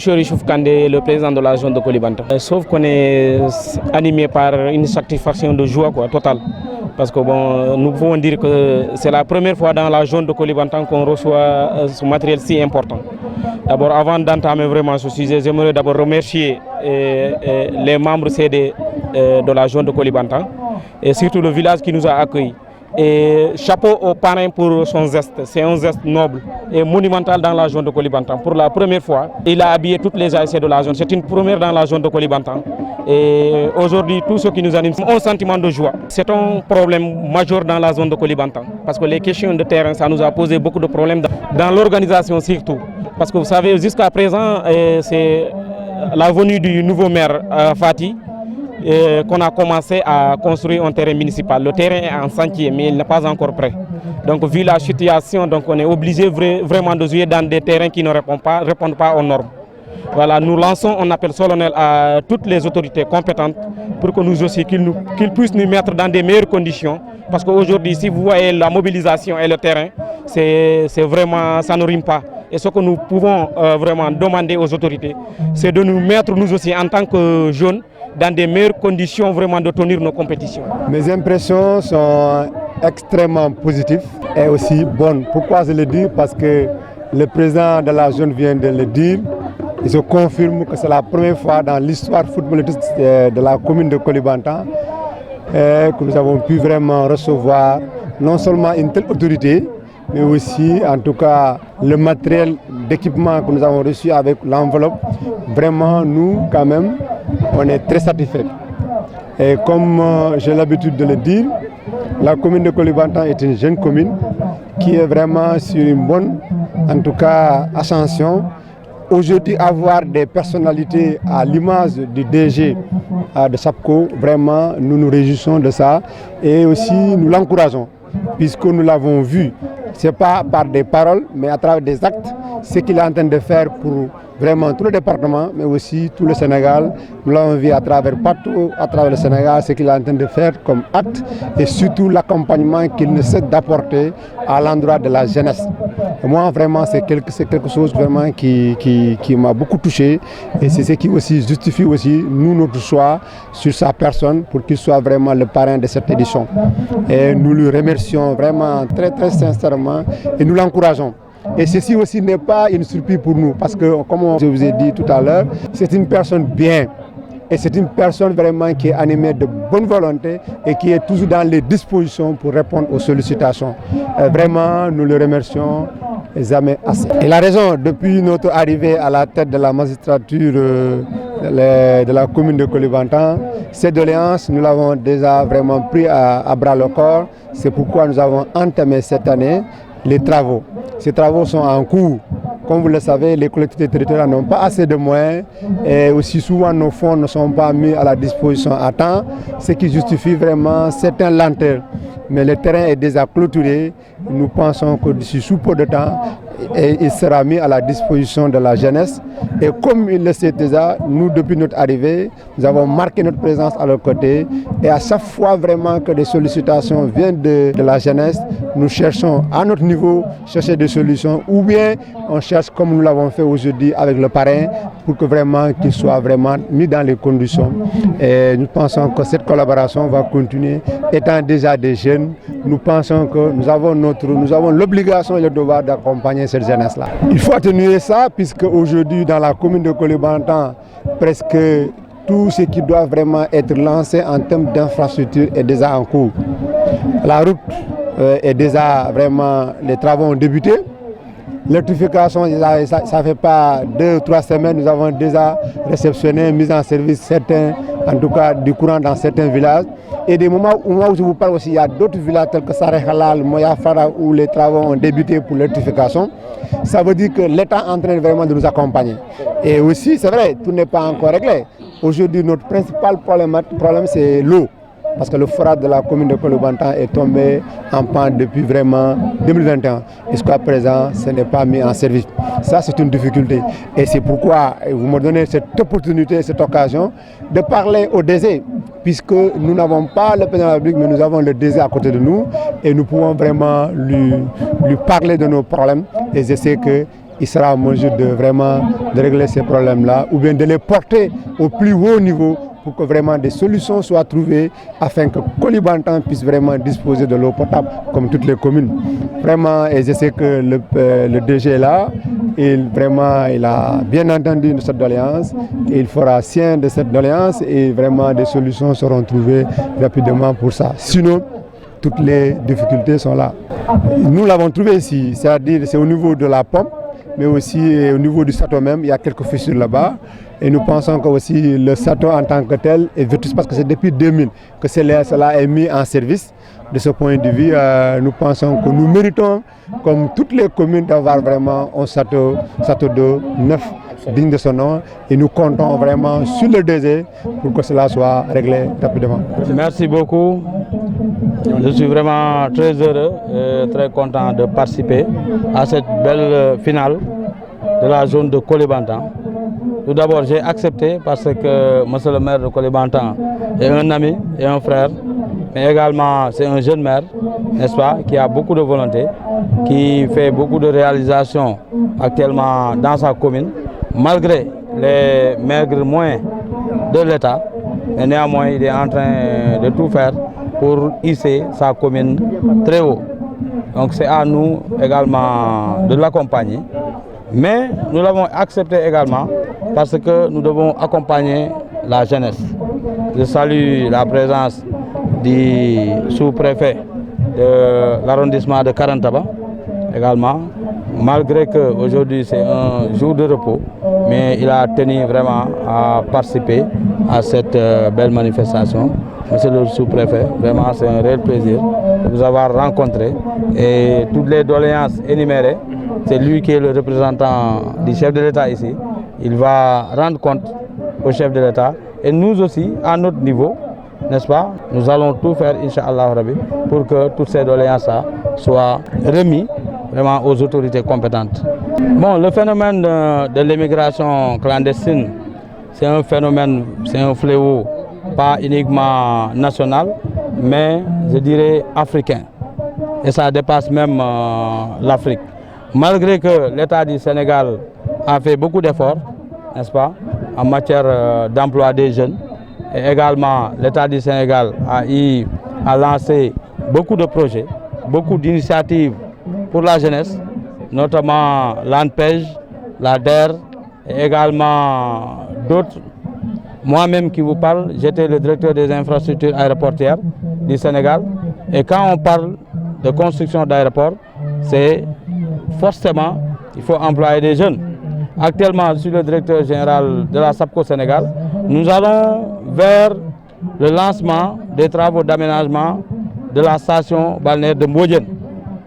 Chorichouf Kandé, le président de la zone de Koulibantang. Sauf qu'on est animé par une satisfaction de joie totale. Parce que bon, nous pouvons dire que c'est la première fois dans la zone de Koulibantang qu'on reçoit ce matériel si important. D'abord, avant d'entamer vraiment ce sujet, j'aimerais d'abord remercier les membres CD de la zone de Koulibantang et surtout le village qui nous a accueillis. Et chapeau au parrain pour son geste. C'est un geste noble et monumental dans la zone de Koulibantang. Pour la première fois, il a habillé toutes les ASC de la zone. C'est une première dans la zone de Koulibantang. Et aujourd'hui, tout ce qui nous anime, c'est un sentiment de joie. C'est un problème majeur dans la zone de Koulibantang. Parce que les questions de terrain, ça nous a posé beaucoup de problèmes dans l'organisation surtout. Parce que vous savez, jusqu'à présent, c'est la venue du nouveau maire Fati qu'on a commencé à construire un terrain municipal. Le terrain est en chantier, mais il n'est pas encore prêt. Donc, vu la situation, donc, on est obligé vraiment de jouer dans des terrains qui ne répondent pas aux normes. Voilà, nous lançons un appel solennel à toutes les autorités compétentes pour que nous aussi, qu'ils puissent nous mettre dans des meilleures conditions. Parce qu'aujourd'hui, si vous voyez la mobilisation et le terrain, c'est vraiment, ça ne rime pas. Et ce que nous pouvons vraiment demander aux autorités, c'est de nous mettre nous aussi en tant que jeunes dans des meilleures conditions vraiment de tenir nos compétitions. Mes impressions sont extrêmement positives et aussi bonnes. Pourquoi je le dis? Parce que le président de la zone vient de le dire. Il se confirme que c'est la première fois dans l'histoire footballistique de la commune de Koulibantang que nous avons pu vraiment recevoir non seulement une telle autorité, mais aussi en tout cas le matériel d'équipement que nous avons reçu avec l'enveloppe. Vraiment, nous quand même, on est très satisfaits. Et comme j'ai l'habitude de le dire, la commune de Koulibantang est une jeune commune qui est vraiment sur une bonne, en tout cas, ascension. Aujourd'hui, avoir des personnalités à l'image du DG de SAPCO, vraiment, nous nous réjouissons de ça et aussi nous l'encourageons, puisque nous l'avons vu. Ce n'est pas par des paroles, mais à travers des actes, ce qu'il est en train de faire pour vraiment tout le département, mais aussi tout le Sénégal. Nous l'avons vu à travers partout, à travers le Sénégal, ce qu'il est en train de faire comme acte et surtout l'accompagnement qu'il ne cesse d'apporter à l'endroit de la jeunesse. Et moi, vraiment, c'est quelque chose vraiment qui m'a beaucoup touché et c'est ce qui aussi justifie aussi nous notre choix sur sa personne pour qu'il soit vraiment le parrain de cette édition. Et nous le remercions vraiment très très sincèrement et nous l'encourageons. Et ceci aussi n'est pas une surprise pour nous parce que, comme je vous ai dit tout à l'heure, c'est une personne bien. Et c'est une personne vraiment qui est animée de bonne volonté et qui est toujours dans les dispositions pour répondre aux sollicitations. Vraiment, nous le remercions jamais assez. Et la raison, depuis notre arrivée à la tête de la magistrature de la commune de Koulibantang, cette doléance, nous l'avons déjà vraiment pris à bras le corps. C'est pourquoi nous avons entamé cette année les travaux. Ces travaux sont en cours. Comme vous le savez, les collectivités territoriales n'ont pas assez de moyens et aussi souvent nos fonds ne sont pas mis à la disposition à temps, ce qui justifie vraiment certaines lenteurs. Mais le terrain est déjà clôturé. Nous pensons que d'ici sous peu de temps, il sera mis à la disposition de la jeunesse. Et comme il le sait déjà, nous, depuis notre arrivée, nous avons marqué notre présence à leur côté. Et à chaque fois vraiment que des sollicitations viennent de la jeunesse, nous cherchons à notre niveau chercher des solutions ou bien on cherche comme nous l'avons fait aujourd'hui avec le parrain pour que vraiment qu'il soit vraiment mis dans les conditions. Et nous pensons que cette collaboration va continuer. Étant déjà des jeunes, nous pensons que nous avons l'obligation et le devoir d'accompagner cette jeunesse-là. Il faut atténuer ça puisque aujourd'hui dans la commune de Koulibantang, presque tout ce qui doit vraiment être lancé en termes d'infrastructure est déjà en cours. La route est déjà vraiment, les travaux ont débuté. L'électrification, ça ne fait pas 2 ou 3 semaines, nous avons déjà réceptionné, mis en service certains, en tout cas du courant dans certains villages. Et des moments où je vous parle aussi, il y a d'autres villages tels que Saré Halal, Moya Fara, où les travaux ont débuté pour l'électrification. Ça veut dire que l'État est en train vraiment de nous accompagner. Et aussi, c'est vrai, tout n'est pas encore réglé. Aujourd'hui, notre principal problème c'est l'eau. Parce que le forage de la commune de Koulibantang est tombé en panne depuis vraiment 2021. Jusqu'à présent, ce n'est pas mis en service. Ça, c'est une difficulté. Et c'est pourquoi vous me donnez cette opportunité, cette occasion de parler au DG. Puisque nous n'avons pas le président de la République, mais nous avons le DG à côté de nous. Et nous pouvons vraiment lui parler de nos problèmes. Et je sais il sera en mesure de vraiment de régler ces problèmes-là ou bien de les porter au plus haut niveau pour que vraiment des solutions soient trouvées afin que Koulibantang puisse vraiment disposer de l'eau potable comme toutes les communes. Vraiment, et je sais que le DG est là, il a bien entendu cette doléance, et il fera sien de cette doléance et vraiment des solutions seront trouvées rapidement pour ça. Sinon, toutes les difficultés sont là. Nous l'avons trouvé ici, c'est-à-dire c'est au niveau de la pompe, mais aussi au niveau du château même, il y a quelques fissures là-bas. Et nous pensons que aussi le château en tant que tel est vétuste parce que c'est depuis 2000 que cela est mis en service. De ce point de vue, nous pensons que nous méritons, comme toutes les communes, d'avoir vraiment un château d'eau neuf, digne de son nom. Et nous comptons vraiment sur le DG pour que cela soit réglé rapidement. Merci beaucoup. Je suis vraiment très heureux et très content de participer à cette belle finale de la zone de Koulibantang. Tout d'abord, j'ai accepté parce que monsieur le maire de Koulibantang est un ami et un frère, mais également c'est un jeune maire, n'est-ce pas, qui a beaucoup de volonté, qui fait beaucoup de réalisations actuellement dans sa commune, malgré les maigres moyens de l'État. Mais néanmoins, il est en train de tout faire pour hisser sa commune très haut. Donc c'est à nous également de l'accompagner. Mais nous l'avons accepté également parce que nous devons accompagner la jeunesse. Je salue la présence du sous-préfet de l'arrondissement de Karantaba également, malgré qu'aujourd'hui c'est un jour de repos, mais il a tenu vraiment à participer à cette belle manifestation. Monsieur le sous-préfet, vraiment c'est un réel plaisir de vous avoir rencontré et toutes les doléances énumérées, c'est lui qui est le représentant du chef de l'État ici. Il va rendre compte au chef de l'État et nous aussi, à notre niveau, n'est-ce pas, nous allons tout faire, Inch'Allah Rabbi, pour que toutes ces doléances-là soient remises vraiment aux autorités compétentes. Bon, le phénomène de l'immigration clandestine, c'est un phénomène, c'est un fléau, pas uniquement national, mais je dirais africain. Et ça dépasse même l'Afrique. Malgré que l'État du Sénégal a fait beaucoup d'efforts, n'est-ce pas, en matière d'emploi des jeunes, et également l'État du Sénégal a lancé beaucoup de projets, beaucoup d'initiatives pour la jeunesse, notamment l'ANPEJ, la DER, et également d'autres. Moi-même qui vous parle, j'étais le directeur des infrastructures aéroportières du Sénégal. Et quand on parle de construction d'aéroports, c'est forcément, il faut employer des jeunes. Actuellement, je suis le directeur général de la SAPCO Sénégal. Nous allons vers le lancement des travaux d'aménagement de la station balnéaire de Mbodjen.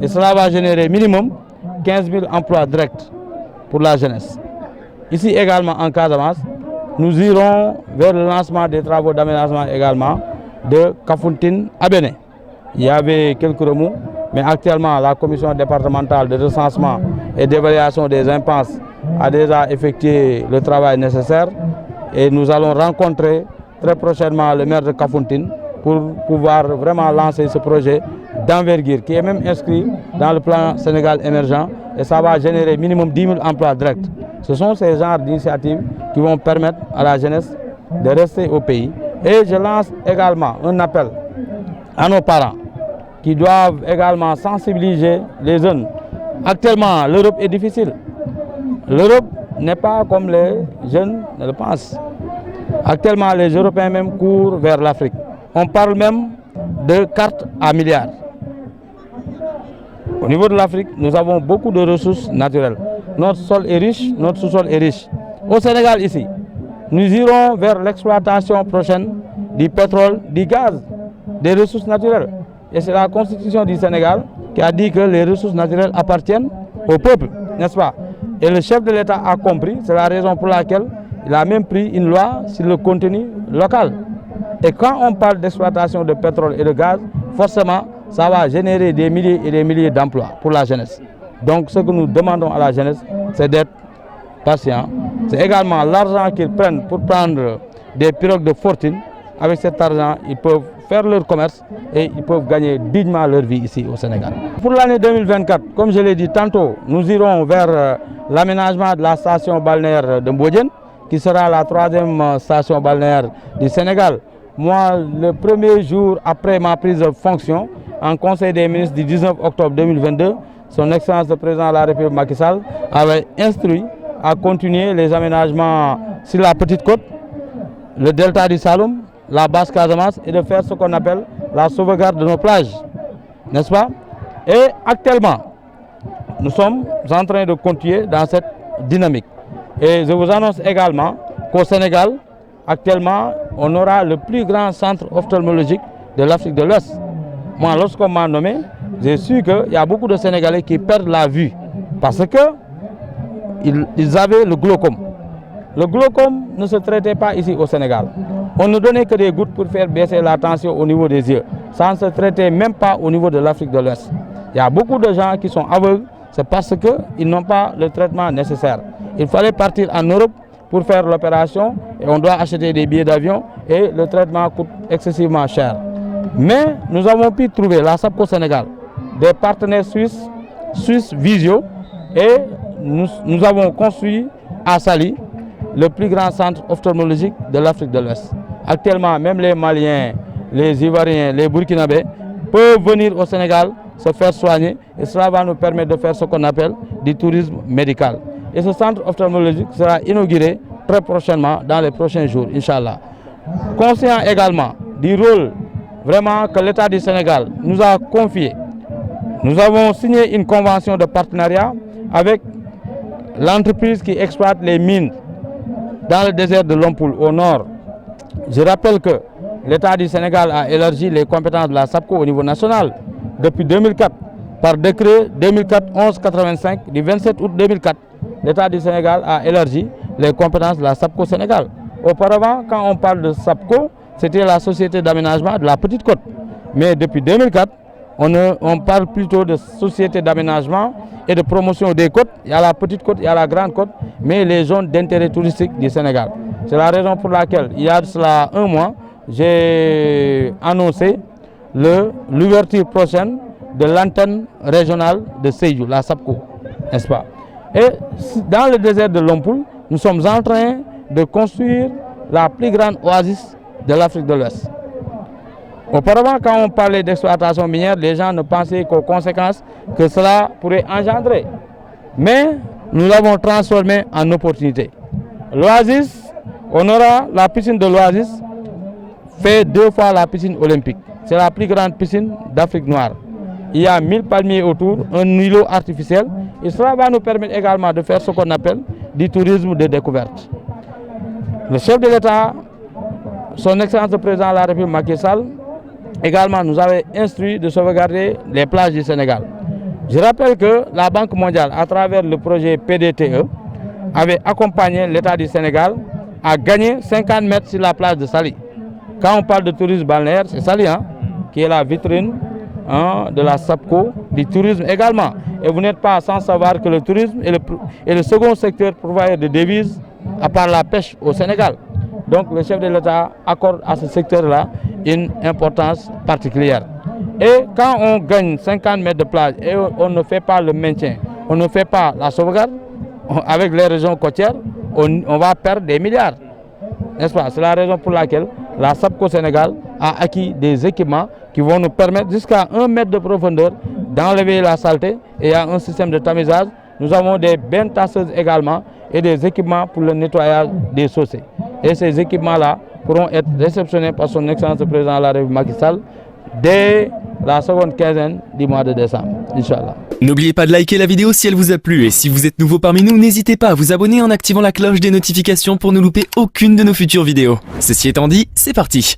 Et cela va générer minimum 15 000 emplois directs pour la jeunesse. Ici également en Casamance, nous irons vers le lancement des travaux d'aménagement également de Kafountine à Bénin. Il y avait quelques remous, mais actuellement la commission départementale de recensement et d'évaluation des impenses a déjà effectué le travail nécessaire et nous allons rencontrer très prochainement le maire de Kafountine pour pouvoir vraiment lancer ce projet d'envergure qui est même inscrit dans le plan Sénégal émergent et ça va générer minimum 10 000 emplois directs. Ce sont ces genres d'initiatives qui vont permettre à la jeunesse de rester au pays. Et je lance également un appel à nos parents qui doivent également sensibiliser les jeunes. Actuellement, l'Europe est difficile. L'Europe n'est pas comme les jeunes ne le pensent. Actuellement, les Européens même courent vers l'Afrique. On parle même de cartes à milliards. Au niveau de l'Afrique, nous avons beaucoup de ressources naturelles. Notre sol est riche, notre sous-sol est riche. Au Sénégal, ici, nous irons vers l'exploitation prochaine du pétrole, du gaz, des ressources naturelles. Et c'est la Constitution du Sénégal qui a dit que les ressources naturelles appartiennent au peuple, n'est-ce pas? Et le chef de l'État a compris, c'est la raison pour laquelle il a même pris une loi sur le contenu local. Et quand on parle d'exploitation de pétrole et de gaz, forcément, ça va générer des milliers et des milliers d'emplois pour la jeunesse. Donc ce que nous demandons à la jeunesse, c'est d'être patient. C'est également l'argent qu'ils prennent pour prendre des pirogues de fortune. Avec cet argent, ils peuvent faire leur commerce et ils peuvent gagner dignement leur vie ici au Sénégal. Pour l'année 2024, comme je l'ai dit tantôt, nous irons vers l'aménagement de la station balnéaire de Mbodiène, qui sera la 3e station balnéaire du Sénégal. Moi, le premier jour après ma prise de fonction, en Conseil des ministres du 19 octobre 2022, son Excellence le Président de la République Macky Sall avait instruit à continuer les aménagements sur la Petite Côte, le delta du Saloum, la basse Casamance et de faire ce qu'on appelle la sauvegarde de nos plages, n'est-ce pas? Et actuellement, nous sommes en train de continuer dans cette dynamique. Et je vous annonce également qu'au Sénégal, actuellement, on aura le plus grand centre ophtalmologique de l'Afrique de l'Ouest. Moi, lorsqu'on m'a nommé, j'ai su qu'il y a beaucoup de Sénégalais qui perdent la vue parce qu'ils avaient le glaucome. Le glaucome ne se traitait pas ici au Sénégal. On ne donnait que des gouttes pour faire baisser la tension au niveau des yeux. Ça ne se traitait même pas au niveau de l'Afrique de l'Ouest. Il y a beaucoup de gens qui sont aveugles, c'est parce qu'ils n'ont pas le traitement nécessaire. Il fallait partir en Europe pour faire l'opération et on doit acheter des billets d'avion et le traitement coûte excessivement cher. Mais nous avons pu trouver, la SAPCO Sénégal, des partenaires suisses Visio, et nous avons construit à Saly le plus grand centre ophtalmologique de l'Afrique de l'Ouest. Actuellement, même les Maliens, les Ivoiriens, les Burkinabés peuvent venir au Sénégal se faire soigner et cela va nous permettre de faire ce qu'on appelle du tourisme médical. Et ce centre ophtalmologique sera inauguré très prochainement, dans les prochains jours, Inch'Allah. Conscient également du rôle vraiment que l'État du Sénégal nous a confié, nous avons signé une convention de partenariat avec l'entreprise qui exploite les mines dans le désert de Lompoul au nord. Je rappelle que l'État du Sénégal a élargi les compétences de la SAPCO au niveau national depuis 2004. Par décret 2004-1185 du 27 août 2004, l'État du Sénégal a élargi les compétences de la SAPCO Sénégal. Auparavant, quand on parle de SAPCO, c'était la Société d'aménagement de la Petite Côte. Mais depuis 2004, on parle plutôt de Société d'aménagement et de promotion des côtes. Il y a la Petite Côte, il y a la Grande Côte, mais les zones d'intérêt touristique du Sénégal. C'est la raison pour laquelle, il y a de cela un mois, j'ai annoncé l'ouverture prochaine de l'antenne régionale de Sédhiou, la SAPCO, n'est-ce pas? Et dans le désert de Lompoul, nous sommes en train de construire la plus grande oasis de l'Afrique de l'Ouest. Auparavant, quand on parlait d'exploitation minière, les gens ne pensaient qu'aux conséquences que cela pourrait engendrer. Mais nous l'avons transformé en opportunité. L'oasis, on aura la piscine de l'oasis, fait 2 fois la piscine olympique. C'est la plus grande piscine d'Afrique noire. Il y a 1000 palmiers autour, un îlot artificiel. Et cela va nous permettre également de faire ce qu'on appelle du tourisme de découverte. Le chef de l'État, son Excellence le Président de la République Macky Sall, également nous avait instruit de sauvegarder les plages du Sénégal. Je rappelle que la Banque mondiale, à travers le projet PDTE, avait accompagné l'État du Sénégal à gagner 50 mètres sur la plage de Saly. Quand on parle de tourisme balnéaire, c'est Saly qui est la vitrine de la SAPCO, du tourisme également. Et vous n'êtes pas sans savoir que le tourisme est le second secteur pourvoyeur de devises à part la pêche au Sénégal. Donc le chef de l'État accorde à ce secteur-là une importance particulière. Et quand on gagne 50 mètres de plage et on ne fait pas le maintien, on ne fait pas la sauvegarde, avec les régions côtières, on va perdre des milliards. N'est-ce pas? C'est la raison pour laquelle la SAPCO Sénégal a acquis des équipements qui vont nous permettre jusqu'à 1 mètre de profondeur d'enlever la saleté, et il y a un système de tamisage. Nous avons des bains tasseuses également et des équipements pour le nettoyage des chaussées. Et ces équipements-là pourront être réceptionnés par son Excellence le Président de la République Macky Sall dès la seconde quinzaine du mois de décembre, Inch'Allah. N'oubliez pas de liker la vidéo si elle vous a plu, et si vous êtes nouveau parmi nous, n'hésitez pas à vous abonner en activant la cloche des notifications pour ne louper aucune de nos futures vidéos. Ceci étant dit, c'est parti!